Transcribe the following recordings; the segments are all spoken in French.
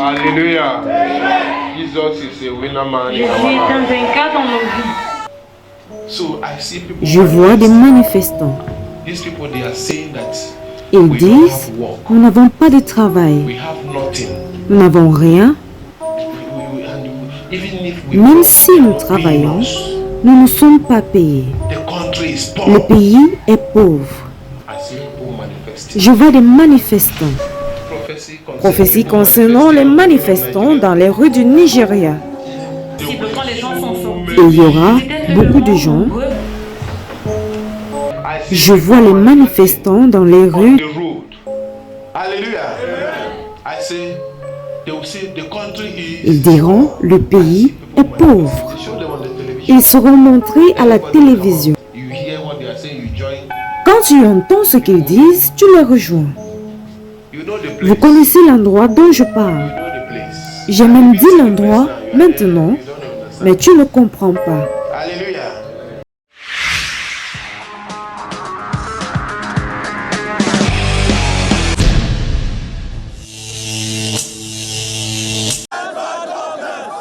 Alléluia. Jesus is a winner man in Jésus our est un life. vainqueur dans nos vies. So I see people. Je vois des manifestants. These people, they are saying that Ils we don't disent, have work. nous n'avons pas de travail, We have nothing. nous n'avons rien. Even if we Même work, si they nous are travaillons, paying us. nous ne sommes pas payés. The country is poor. Le pays est pauvre. I see people manifesting. Je vois des manifestants. Prophecy Prophétie concernant les manifestants dans les rues du Nigeria. Possible quand les gens sont sortis. Il y aura Peut-être beaucoup le de gens. nombreux. Je vois les manifestants dans les rues. the road. Hallelujah. I say they will say the country is. Ils diront, le pays est pauvre. They show them on the television. Ils seront montrés à la télévision. You hear what they are saying, you join. Quand tu entends ce qu'ils disent, tu les rejoins. You know the place. Vous connaissez l'endroit dont je You parle. know the place. J'ai même dit l'endroit maintenant, You don't understand. mais tu ne comprends pas. Hallelujah.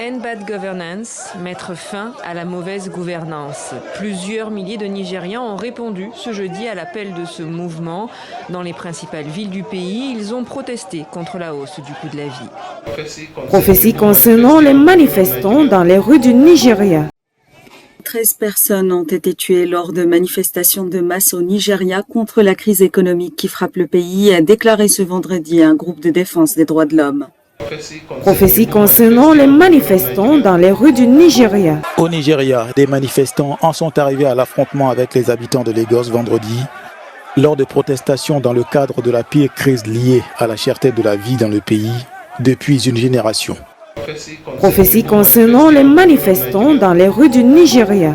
End bad governance, mettre fin à la mauvaise gouvernance. Plusieurs milliers de Nigérians ont répondu ce jeudi à l'appel de ce mouvement. Dans les principales villes du pays, ils ont protesté contre la hausse du coût de la vie. Prophétie concernant les manifestants dans les rues du Nigeria. 13 personnes ont été tuées lors de manifestations de masse au Nigeria contre la crise économique qui frappe le pays, a déclaré ce vendredi un groupe de défense des droits de l'homme. Prophétie concernant les manifestants dans les rues du Nigeria. Au Nigeria, des manifestants en sont arrivés à l'affrontement avec les habitants de Lagos vendredi, lors de protestations dans le cadre de la pire crise liée à la cherté de la vie dans le pays depuis une génération. Prophétie concernant les manifestants dans les rues du Nigeria.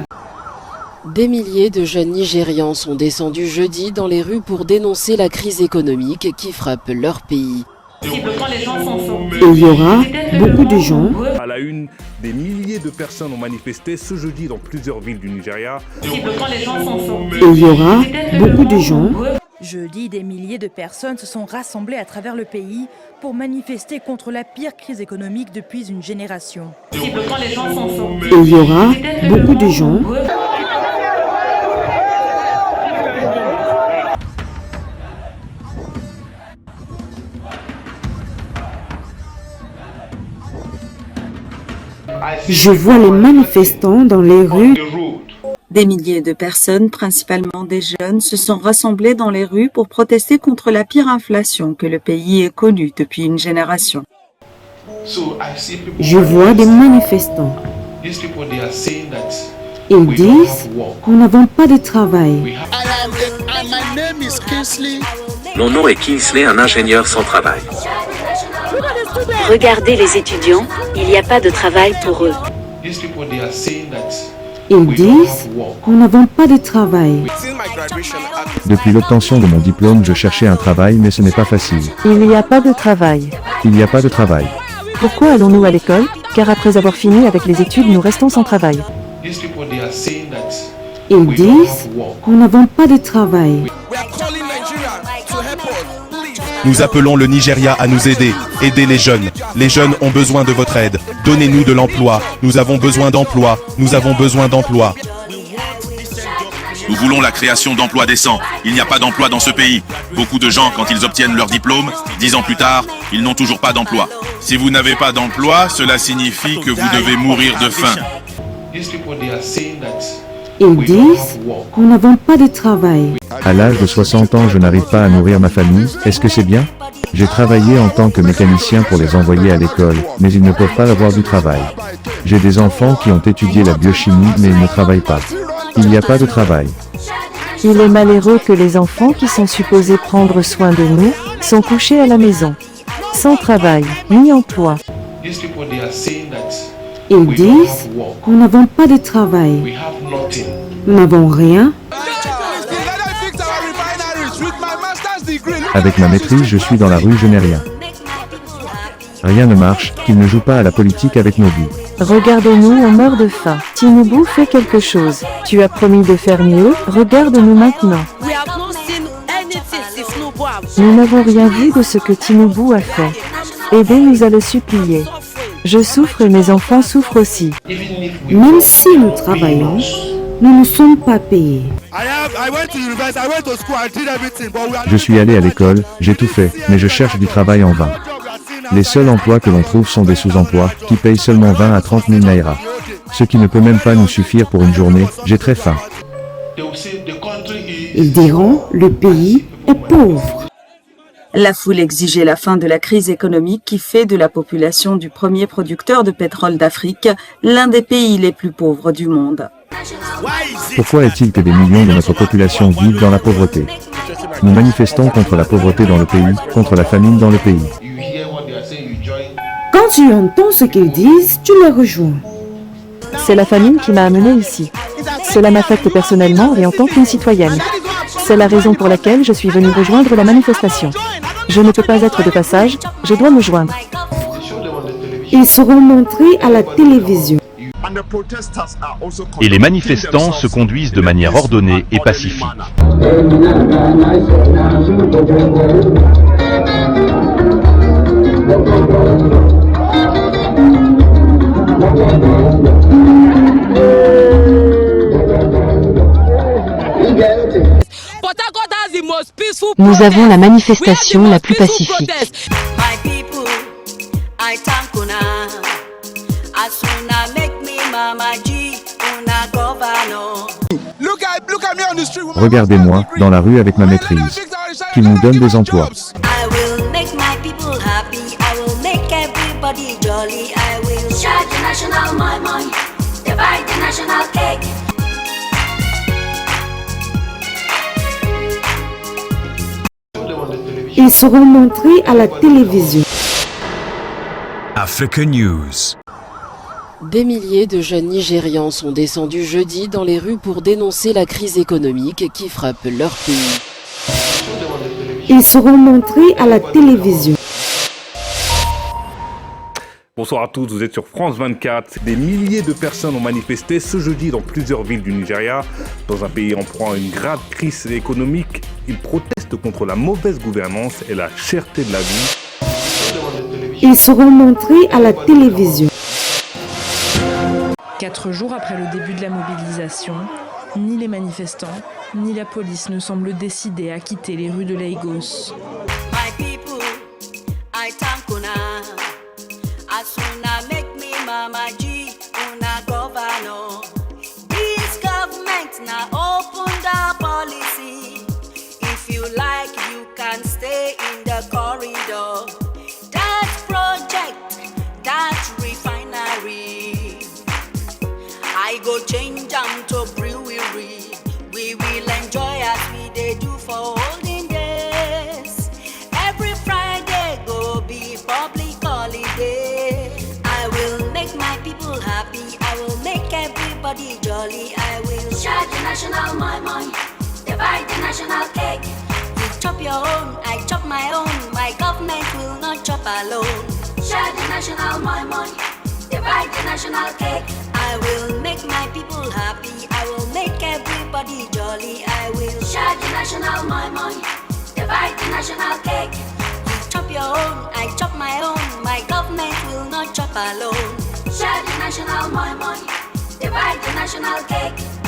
Des milliers de jeunes Nigérians sont descendus jeudi dans les rues pour dénoncer la crise économique qui frappe leur pays. Possible quand les gens sont sortis. Il y aura Peut-être le beaucoup de gens. nombreux. À la une, des milliers de personnes ont manifesté ce jeudi dans plusieurs villes du Nigeria. Possible quand les gens sont sortis. Il y aura Peut-être le beaucoup de gens. nombreux. Jeudi, des milliers de personnes se sont rassemblées à travers le pays pour manifester contre la pire crise économique depuis une génération. Possible quand les gens sont sortis. Il y aura Peut-être le beaucoup de gens. nombreux. Je vois les manifestants dans les rues. The road. Des milliers de personnes, principalement des jeunes, se sont rassemblées dans les rues pour protester contre la pire inflation que le pays ait connue depuis une génération. So I see people. Je vois des manifestants. These people, they are saying that Ils we don't disent, have work. nous n'avons pas de travail. We have. Mon nom est Kingsley, un ingénieur sans travail. Regardez les étudiants, il n'y a pas de travail pour eux. These people, they are saying that Ils we don't disent, have work. nous n'avons pas de travail. Depuis l'obtention de mon diplôme, je cherchais un travail, mais ce n'est pas facile. Il n'y a pas de travail. Il n'y a pas de travail. Pourquoi allons-nous à l'école? Car après avoir fini avec les études, nous restons sans travail. These people, they are saying that Ils we don't disent, have work. nous n'avons pas de travail. Nous appelons le Nigeria à nous aider. Aidez les jeunes. Les jeunes ont besoin de votre aide. Donnez-nous de l'emploi. Nous avons besoin d'emploi. Nous avons besoin d'emploi. Nous voulons la création d'emplois décents. Il n'y a pas d'emploi dans ce pays. Beaucoup de gens, quand ils obtiennent leur diplôme, 10 ans plus tard, ils n'ont toujours pas d'emploi. Si vous n'avez pas d'emploi, cela signifie que vous devez mourir de faim. These people, they are saying that Ils we don't disent, have work. nous n'avons pas de travail. À l'âge de 60 ans, je n'arrive pas à nourrir ma famille. Est-ce que c'est bien? J'ai travaillé en tant que mécanicien pour les envoyer à l'école, mais ils ne peuvent pas avoir du travail. J'ai des enfants qui ont étudié la biochimie, mais ils ne travaillent pas. Il n'y a pas de travail. Il est malheureux que les enfants qui sont supposés prendre soin de nous, sont couchés à la maison. Sans travail, ni emploi. These people, they are saying that Ils we don't disent, have work. nous n'avons pas de travail. We have nothing. Nous n'avons rien. Avec ma maîtrise, je suis dans la rue, je n'ai rien. Rien ne marche, qu'ils ne jouent pas à la politique avec nos vies. Regardez-nous, on meurt de faim. Tinubu fait quelque chose. Tu as promis de faire mieux, regarde-nous maintenant. Nous n'avons rien vu de ce que Tinubu a fait. Aidez-nous à le supplier. Je souffre et mes enfants souffrent aussi. Même si nous travaillons, nous ne sommes pas payés. Je suis allé à l'école, j'ai tout fait, mais je cherche du travail en vain. Les seuls emplois que l'on trouve sont des sous-emplois, qui payent seulement 20 à 30 000 naira. Ce qui ne peut même pas nous suffire pour une journée, j'ai très faim. Ils diront, le pays est pauvre. La foule exigeait la fin de la crise économique qui fait de la population du premier producteur de pétrole d'Afrique l'un des pays les plus pauvres du monde. Pourquoi est-il que des millions de notre population vivent dans la pauvreté? Nous manifestons contre la pauvreté dans le pays, contre la famine dans le pays. Quand tu entends ce qu'ils disent, tu les rejoins. C'est la famine qui m'a amené ici. Cela m'affecte personnellement et en tant qu'une citoyenne. C'est la raison pour laquelle je suis venue rejoindre la manifestation. Je ne peux pas être de passage, je dois me joindre. Ils seront montrés à la télévision. Et les manifestants se conduisent de manière ordonnée et pacifique. Nous avons la manifestation la plus pacifique. Regardez-moi, dans la rue avec ma maîtrise. Qu'ils nous donnent des emplois. Ils seront montrés à la télévision. Africa News. Des milliers de jeunes Nigérians sont descendus jeudi dans les rues pour dénoncer la crise économique qui frappe leur pays. Ils seront montrés à la télévision. Bonsoir à tous, vous êtes sur France 24. Des milliers de personnes ont manifesté ce jeudi dans plusieurs villes du Nigeria. Dans un pays en proie à une grave crise économique, ils protestent contre la mauvaise gouvernance et la cherté de la vie. Ils seront montrés à la télévision. 4 jours après le début de la mobilisation, ni les manifestants, ni la police ne semblent décidés à quitter les rues de Lagos. I go change am to brewery. We will enjoy as we dey do for olden days. Every Friday go be public holiday. I will make my people happy. I will make everybody jolly. I will share the national moi, divide the national cake. You chop your own, I chop my own. My government will not chop alone. Share the national moi, divide the national cake. I will make my people happy. I will make everybody jolly. I will share the national moi, divide the national cake. You chop your own, I chop my own. My government will not chop alone. Share the national moi, divide the national cake.